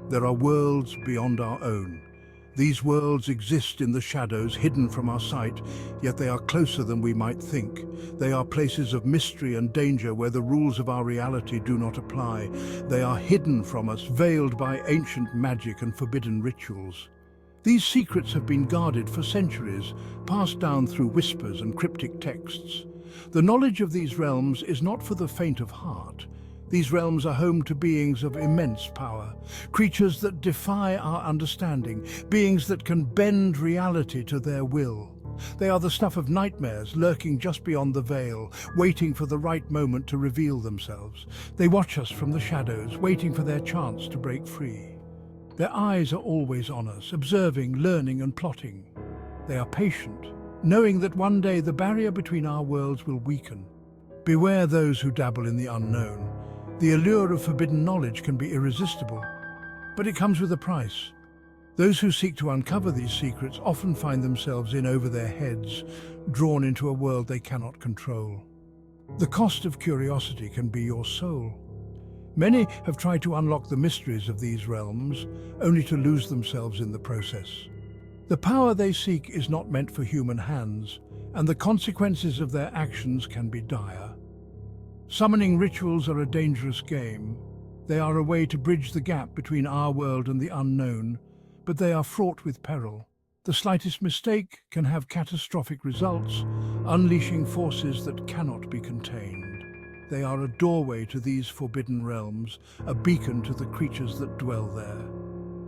There are worlds beyond our own. These worlds exist in the shadows, hidden from our sight, yet they are closer than we might think. They are places of mystery and danger where the rules of our reality do not apply. They are hidden from us, veiled by ancient magic and forbidden rituals. These secrets have been guarded for centuries, passed down through whispers and cryptic texts. The knowledge of these realms is not for the faint of heart. These realms are home to beings of immense power, creatures that defy our understanding, beings that can bend reality to their will. They are the stuff of nightmares lurking just beyond the veil, waiting for the right moment to reveal themselves. They watch us from the shadows, waiting for their chance to break free. Their eyes are always on us, observing, learning and plotting. They are patient, knowing that one day the barrier between our worlds will weaken. Beware those who dabble in the unknown. The allure of forbidden knowledge can be irresistible, but it comes with a price. Those who seek to uncover these secrets often find themselves in over their heads, drawn into a world they cannot control. The cost of curiosity can be your soul. Many have tried to unlock the mysteries of these realms, only to lose themselves in the process. The power they seek is not meant for human hands, and the consequences of their actions can be dire. Summoning rituals are a dangerous game. They are a way to bridge the gap between our world and the unknown, but they are fraught with peril. The slightest mistake can have catastrophic results, unleashing forces that cannot be contained. They are a doorway to these forbidden realms, a beacon to the creatures that dwell there.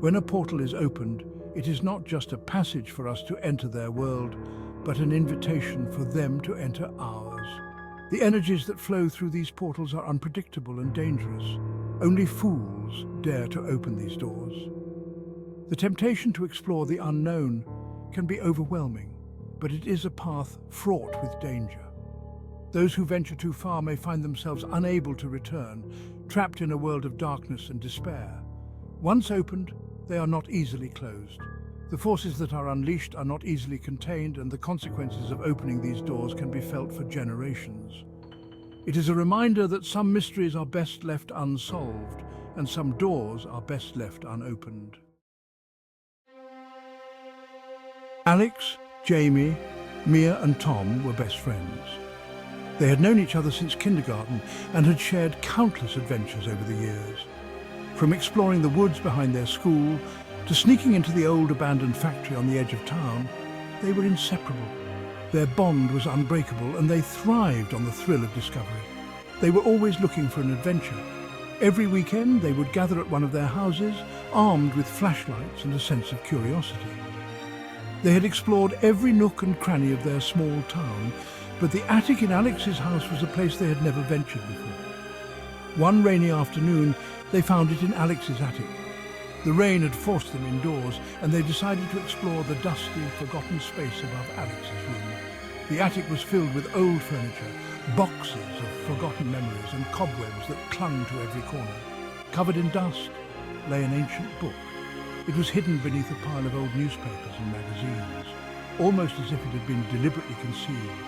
When a portal is opened, it is not just a passage for us to enter their world, but an invitation for them to enter ours. The energies that flow through these portals are unpredictable and dangerous. Only fools dare to open these doors. The temptation to explore the unknown can be overwhelming, but it is a path fraught with danger. Those who venture too far may find themselves unable to return, trapped in a world of darkness and despair. Once opened, they are not easily closed. The forces that are unleashed are not easily contained, and the consequences of opening these doors can be felt for generations. It is a reminder that some mysteries are best left unsolved, and some doors are best left unopened. Alex, Jamie, Mia and Tom were best friends. They had known each other since kindergarten and had shared countless adventures over the years. From exploring the woods behind their school to sneaking into the old abandoned factory on the edge of town, they were inseparable. Their bond was unbreakable, and they thrived on the thrill of discovery. They were always looking for an adventure. Every weekend they would gather at one of their houses, armed with flashlights and a sense of curiosity. They had explored every nook and cranny of their small town, but the attic in Alex's house was a place they had never ventured before. One rainy afternoon, they found it in Alex's attic. The rain had forced them indoors, and they decided to explore the dusty, forgotten space above Alex's room. The attic was filled with old furniture, boxes of forgotten memories and cobwebs that clung to every corner. Covered in dust lay an ancient book. It was hidden beneath a pile of old newspapers and magazines, almost as if it had been deliberately concealed.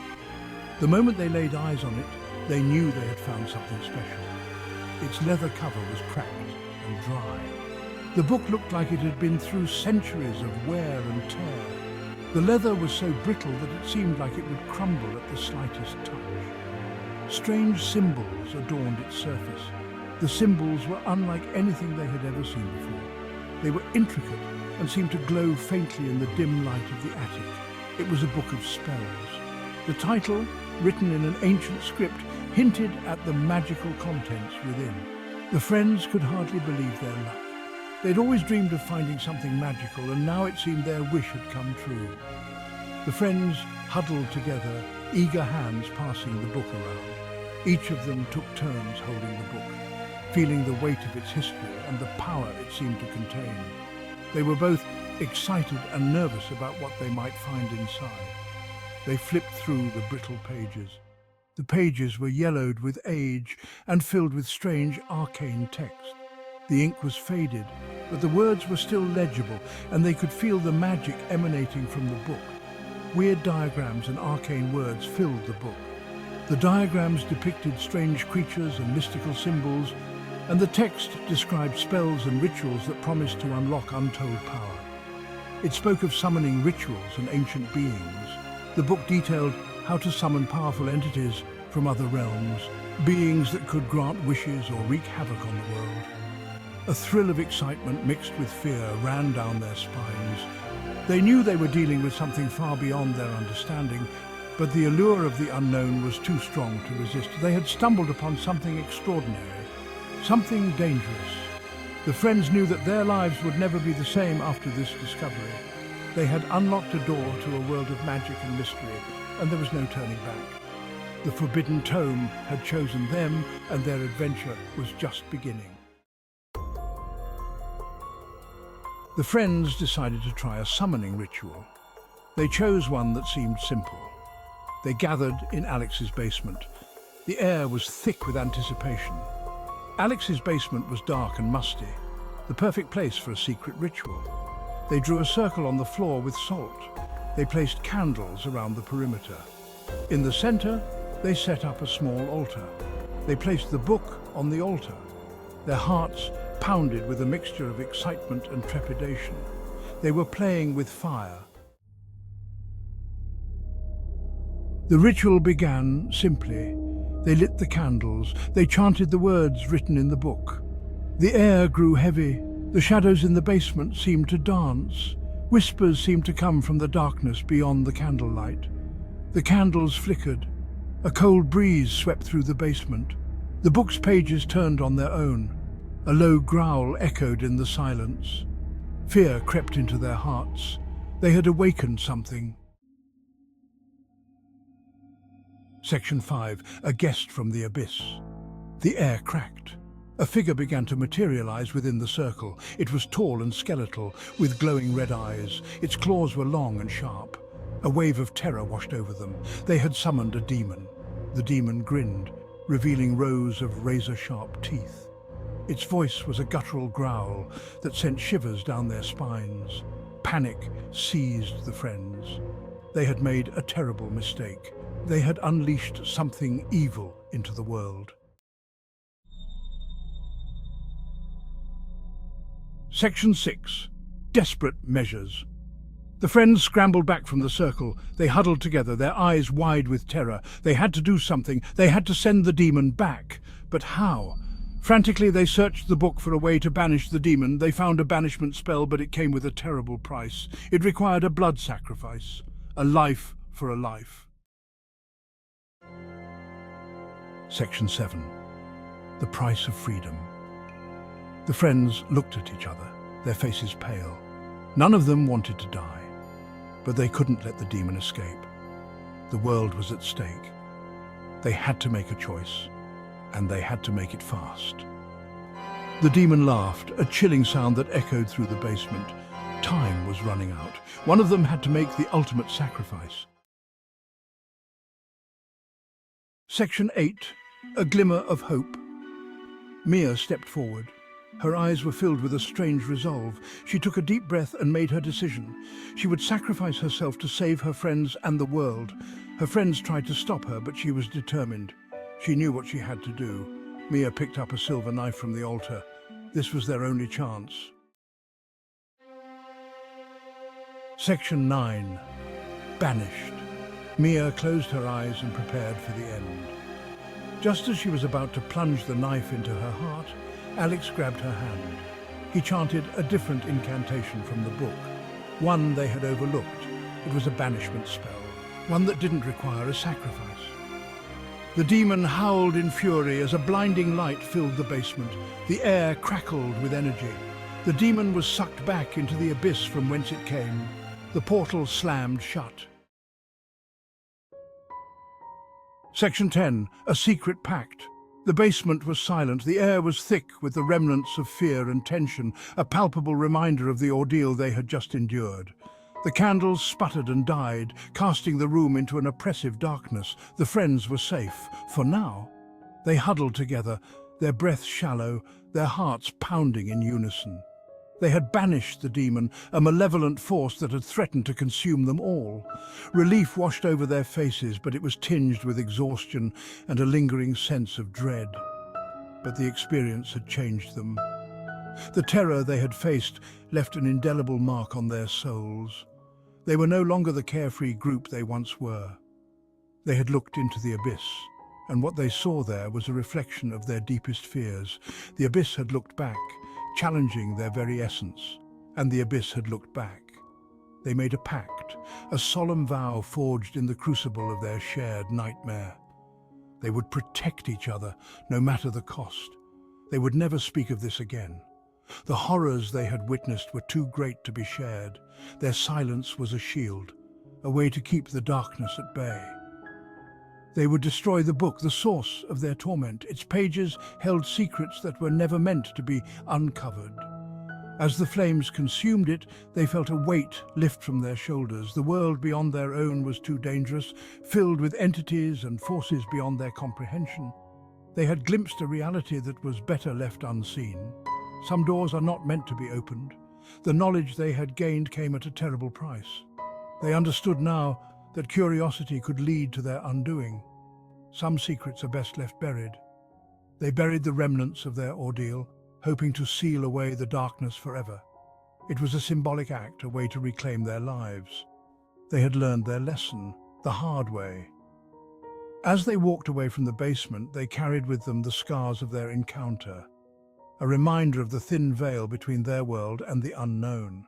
The moment they laid eyes on it, they knew they had found something special. Its leather cover was cracked and dry. The book looked like it had been through centuries of wear and tear. The leather was so brittle that it seemed like it would crumble at the slightest touch. Strange symbols adorned its surface. The symbols were unlike anything they had ever seen before. They were intricate and seemed to glow faintly in the dim light of the attic. It was a book of spells. The title, written in an ancient script, hinted at the magical contents within. The friends could hardly believe their luck. They'd always dreamed of finding something magical, and now it seemed their wish had come true. The friends huddled together, eager hands passing the book around. Each of them took turns holding the book, feeling the weight of its history and the power it seemed to contain. They were both excited and nervous about what they might find inside. They flipped through the brittle pages. The pages were yellowed with age and filled with strange arcane text. The ink was faded, but the words were still legible, and they could feel the magic emanating from the book. Weird diagrams and arcane words filled the book. The diagrams depicted strange creatures and mystical symbols, and the text described spells and rituals that promised to unlock untold power. It spoke of summoning rituals and ancient beings. The book detailed how to summon powerful entities from other realms, beings that could grant wishes or wreak havoc on the world. A thrill of excitement mixed with fear ran down their spines. They knew they were dealing with something far beyond their understanding, but the allure of the unknown was too strong to resist. They had stumbled upon something extraordinary, something dangerous. The friends knew that their lives would never be the same after this discovery. They had unlocked a door to a world of magic and mystery, and there was no turning back. The Forbidden Tome had chosen them, and their adventure was just beginning. The friends decided to try a summoning ritual. They chose one that seemed simple. They gathered in Alex's basement. The air was thick with anticipation. Alex's basement was dark and musty, the perfect place for a secret ritual. They drew a circle on the floor with salt. They placed candles around the perimeter. In the center, they set up a small altar. They placed the book on the altar. Their hearts pounded with a mixture of excitement and trepidation. They were playing with fire. The ritual began simply. They lit the candles. They chanted the words written in the book. The air grew heavy. The shadows in the basement seemed to dance. Whispers seemed to come from the darkness beyond the candlelight. The candles flickered. A cold breeze swept through the basement. The book's pages turned on their own. A low growl echoed in the silence. Fear crept into their hearts. They had awakened something. Section 5. A guest from the abyss. The air cracked. A figure began to materialize within the circle. It was tall and skeletal, with glowing red eyes. Its claws were long and sharp. A wave of terror washed over them. They had summoned a demon. The demon grinned, revealing rows of razor-sharp teeth. Its voice was a guttural growl that sent shivers down their spines. Panic seized the friends. They had made a terrible mistake. They had unleashed something evil into the world. Section 6. Desperate measures. The friends scrambled back from the circle. They huddled together, their eyes wide with terror. They had to do something. They had to send the demon back. But how? Frantically, they searched the book for a way to banish the demon. They found a banishment spell, but it came with a terrible price. It required a blood sacrifice, a life for a life. Section 7. The price of freedom. The friends looked at each other, their faces pale. None of them wanted to die, but they couldn't let the demon escape. The world was at stake. They had to make a choice, and they had to make it fast. The demon laughed, a chilling sound that echoed through the basement. Time was running out. One of them had to make the ultimate sacrifice. Section 8. A Glimmer of Hope. Mia stepped forward. Her eyes were filled with a strange resolve. She took a deep breath and made her decision. She would sacrifice herself to save her friends and the world. Her friends tried to stop her, but she was determined. She knew what she had to do. Mia picked up a silver knife from the altar. This was their only chance. Section 9. Banished. Mia closed her eyes and prepared for the end. Just as she was about to plunge the knife into her heart, Alex grabbed her hand. He chanted a different incantation from the book, one they had overlooked. It was a banishment spell, one that didn't require a sacrifice. The demon howled in fury as a blinding light filled the basement. The air crackled with energy. The demon was sucked back into the abyss from whence it came. The portal slammed shut. Section 10. A Secret Pact. The basement was silent. The air was thick with the remnants of fear and tension, a palpable reminder of the ordeal they had just endured. The candles sputtered and died, casting the room into an oppressive darkness. The friends were safe, for now. They huddled together, their breaths shallow, their hearts pounding in unison. They had banished the demon, a malevolent force that had threatened to consume them all. Relief washed over their faces, but it was tinged with exhaustion and a lingering sense of dread. but the experience had changed them. The terror they had faced left an indelible mark on their souls. They were no longer the carefree group they once were. They had looked into the abyss, and what they saw there was a reflection of their deepest fears. The abyss had looked back, challenging their very essence, and the abyss had looked back. They made a pact, a solemn vow forged in the crucible of their shared nightmare. They would protect each other, no matter the cost. They would never speak of this again. The horrors they had witnessed were too great to be shared. Their silence was a shield, a way to keep the darkness at bay. They would destroy the book, the source of their torment. Its pages held secrets that were never meant to be uncovered. As the flames consumed it, they felt a weight lift from their shoulders. The world beyond their own was too dangerous, filled with entities and forces beyond their comprehension. They had glimpsed a reality that was better left unseen. Some doors are not meant to be opened. The knowledge they had gained came at a terrible price. They understood now that curiosity could lead to their undoing. Some secrets are best left buried. They buried the remnants of their ordeal, hoping to seal away the darkness forever. It was a symbolic act, a way to reclaim their lives. They had learned their lesson, the hard way. As they walked away from the basement, they carried with them the scars of their encounter, a reminder of the thin veil between their world and the unknown.